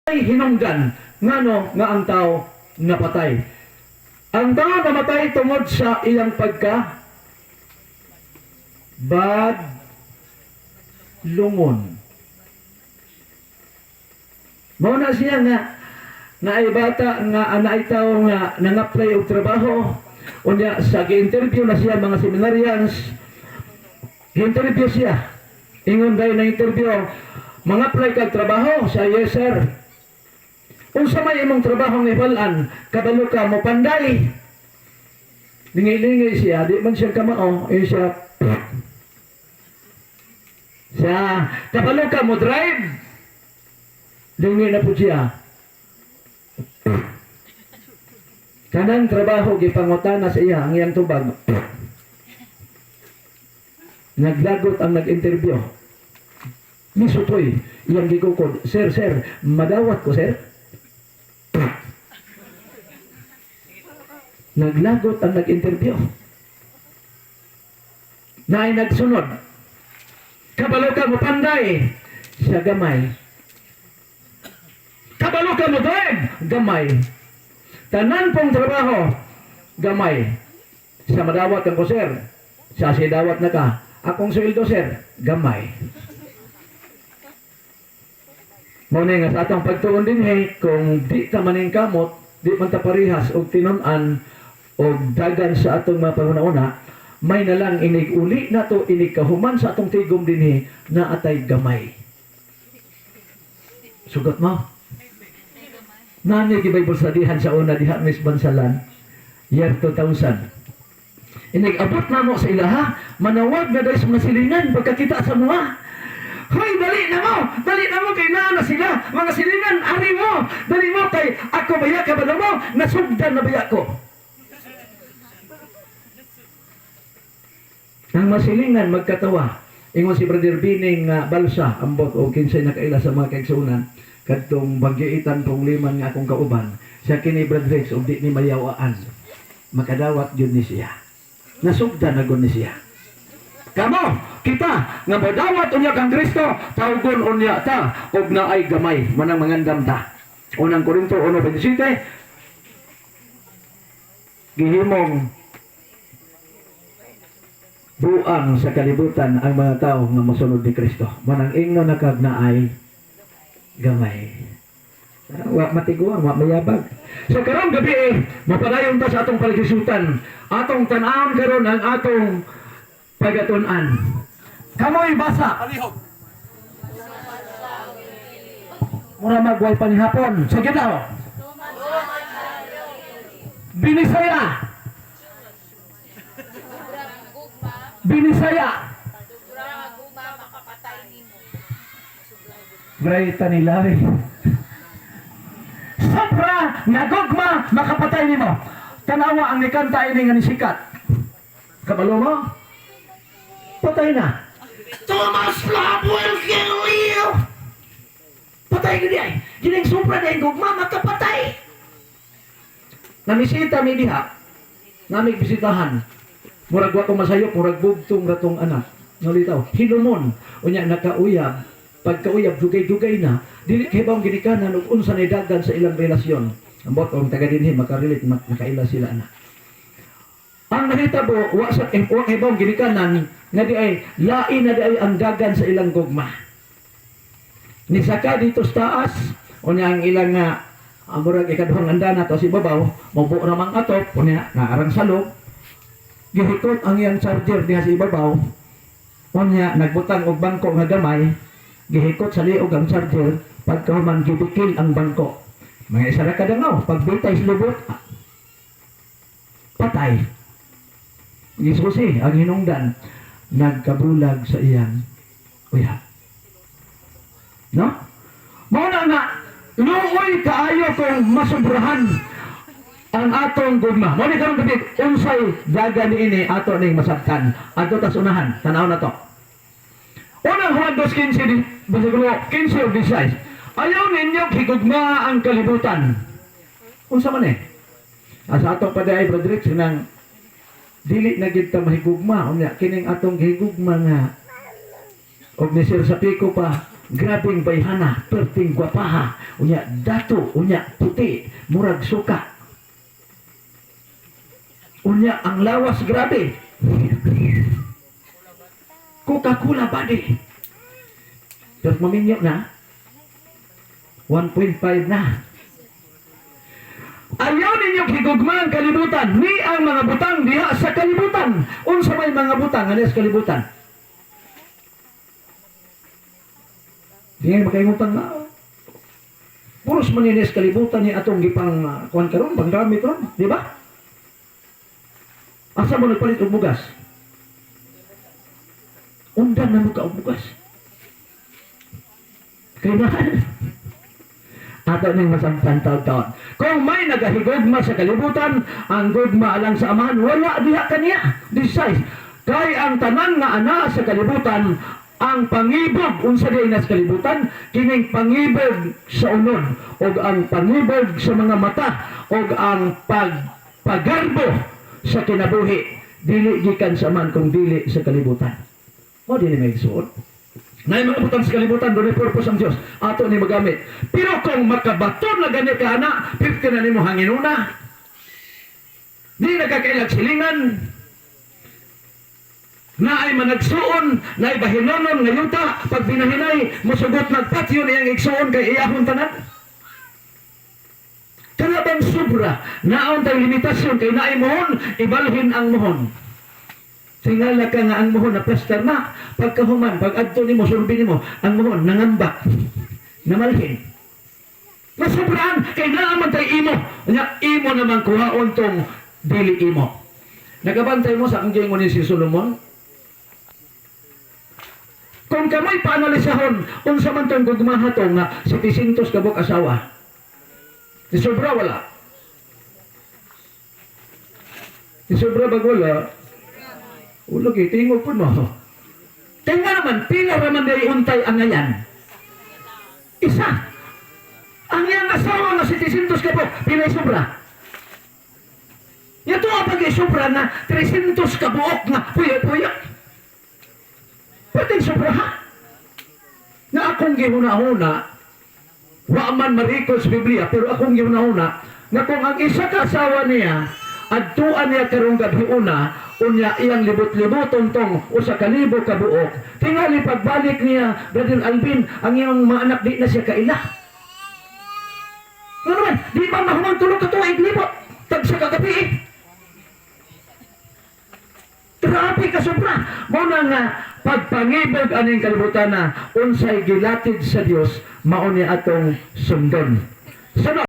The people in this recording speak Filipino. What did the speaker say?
ay hinungdan ngano nga ang tao napatay. Ang tao namatay tungod sa iyang pagka bad lungon. Mao na siya nga naay bata nga naay tao nga nang-apply og trabaho, unya sa gi-interview na siya mga seminarians, interview siya. Ingon dayon na interview, mga apply kag trabaho, siya yes sir. Unsa may imong trabaho nga ibalan, kabalo ka mo panday. Lingay-lingay siya, di man siya kamao, siya. Siya, kabalo ka mo drive. Lingay na po siya. Kanang trabaho gipangutana sa iya ang iyang tubag. Naglagot ang nag-interview. Misutoy, iyang gikukod, sir, madawat ko, sir. Naglagot ang nag-interview. Na ay nagsunod. Kabalo ka mo panday, siya gamay. Kabalo ka mo drive, gamay. Tanan pong trabaho, gamay. Siya madawat ang ko, sir. Siya dawat na ka. Akong sweldo, sir, gamay. Muna nga sa atong pagtuon din, kung di ka maning kamot, di man ta parihas og tinunan o dagan sa atong mga pangunauna, may nalang inig uli na to, inig kahuman sa atong tigom dinhi na atay gamay. Sugot mo? Nani gibay bulsadihan sa una diha Miss Bansalan, year 2000. Inig abot na mo sa ilaha, manawag na dahil sa mga silingan pagkakita sa mga. Hoy, dali na mo kay na sila, mga silingan, ari mo, dali mo kay ako baya ka ba mo, nasugdan na baya ko. Ang masilingan magkatawa. Ingon si Brother Bining Balsa, ambot o kinsay nakaila sa mga kaigsunan, kadtong bagyiitan pong liman nga akong kauban, siya kini Brother Rex o di ni mayawaan. Makadawat yun ni siya. Nasugdan na ni siya. Kamo, kita, nga madawat unya kang Kristo, tawgon unya ta, og na ay gamay, manang mangandam ta. Unang Korinto 1:27, gihimong buang sa kalibutan ang mga tao nga masunod ni Kristo. Manang ingno nakag na ay gamay. Wa matiguang, wa mayabag. So karong gabi mapadayon ta sa atong paligsutan. Atong tan-awon karon ang atong pagatun-an. Kamoy basa. Mura magway panihapon. Sige daw. Binisaya. Bray tanilay. Sobra nagugma makapatay nimo. Tanawa ang nikanta ini nga sikat. Kabalo mo? Patay na. Thomas Love will kill you. Patay gini ay. Gining sobra na gugma makapatay. Namisita mi diha. Namig bisitahan. Murag wa ko masayok, murag bugtong ratong anak. Nalitaw, hinumon. Unya nakauyab. Pagkauyab, dugay-dugay na. Dili kay bang ginikanan ug unsa nay dagan sa ilang relasyon. Ambot ang taga dinhi makarelate nakaila sila na. Ang nahitabo wa sa kay bang ginikanan nga di ay lain na di ay ang dagan sa ilang gugma. Ni saka dito sa taas, unya ang ilang nga murag ikaduhang andana to si babaw, mabuo ramang atop, unya naarang salog. Gihikot ang iyang charger diha sa ibabaw. Unya nagbutang og bangko nga gamay, gihikot sa liog ang charger, pagkahuman gibikil ang bangko. Mga isa ra kadangaw, pagbitay sa lubot, patay. Gisusi ang hinungdan, nagkabulag sa iyang uyab. No? Mauna nga, luoy kaayo kung masobrahan ang atong gugma. Muli karong gabi, unsay daga ni ini ato ning masabtan. Ato tas unahan, tanaw na to. Unang Juan 2:15, basigulo 15 o 16. Ayaw ninyo higugma ang kalibutan. Unsa man asa atong paday Brother Rex nang dili na gid ta mahigugma unya kining atong higugma nga og ni Sir Sapiko pa grabing bayhana, perting gwapaha, unya dato, unya puti, murag suka. Unya ang lawas grabe. Coca-Cola body. Tapos maminyo na, 1.5 na. Ayaw ninyong higugma ang kalibutan, ni ang mga butang diha sa kalibutan. Unsa may mga butang ano sa kalibutan? Di nga makayungutang na. Puros maninis kalibutan ni atong gipang kuan karon, panggamit ron, di ba? Asa mo nagpalit og bugas? Undan na mo ka og bugas. Kaya mahal. Ato ning masampan taon. Kung may nagahigugma sa kalibutan, ang gugma alang sa amahan, wala diha kaniya. Disay. Kay ang tanan nga ana sa kalibutan, ang pangibog unsa diay nas kalibutan, kining pangibog sa unod, og ang pangibog sa mga mata, og ang paggarbo sa kinabuhi, dili gikan sa man kung dili sa kalibutan. Mo dili may suod. Na mga butang sa kalibutan, doon purpose ang Diyos. Ato ni magamit. Pero kung makabaton na ganit ka na, 50 na ni mo hanginuna. Di nakakailag silingan. Na ay managsuon, na ay bahinonon, ngayuta, pag binahinay, masugot nagpatyo niyang igsuon kay iyahon tanan. Kalabang sobra, naon tayo limitasyon kay naay mohon, ibalhin ang mohon. Tingala ka nga ang mohon na plaster na, pagkahuman, pag adto ni mo, surbi ni mo, ang mohon nangambak, namalhin. Masobraan, kay naaman tayo imo, imo naman kuhaon tong dili imo. Nagabantay mo sa kung mo ni si Solomon? Kung kamay paanalisahon, unsa man tong gugmaha to nga 700 kabuk asawa. Di sobra wala. Di sobra bag wala. Ulog tingog po mo. Tingnan naman, pila raman day untay ang ngayan. Isa. Ang iyang asawa nga 700 kabuk, pila sobra. Yato ang pag-isubra na 300 kabuok nga puyo-puyo. Pwede sobra ha? Na akong gihuna-huna, wa man marikol sa Biblia, pero akong gihuna-huna, na kung ang isa kasawa niya, adtuan niya karong gabi una, unya iyang libot-liboton tong usa ka libo kabuok. Tingali pagbalik niya, Brother Alvin, ang iyang mga anak di na siya kaila. Ano naman, di ba mahumang tulog ka tuwag libot? Tag sa kagabi. Grabe ka sobra. Muna nga, pagpangibog aning kalibutan na unsay gilatid sa Dios, mao ni atong sundon. Sunod.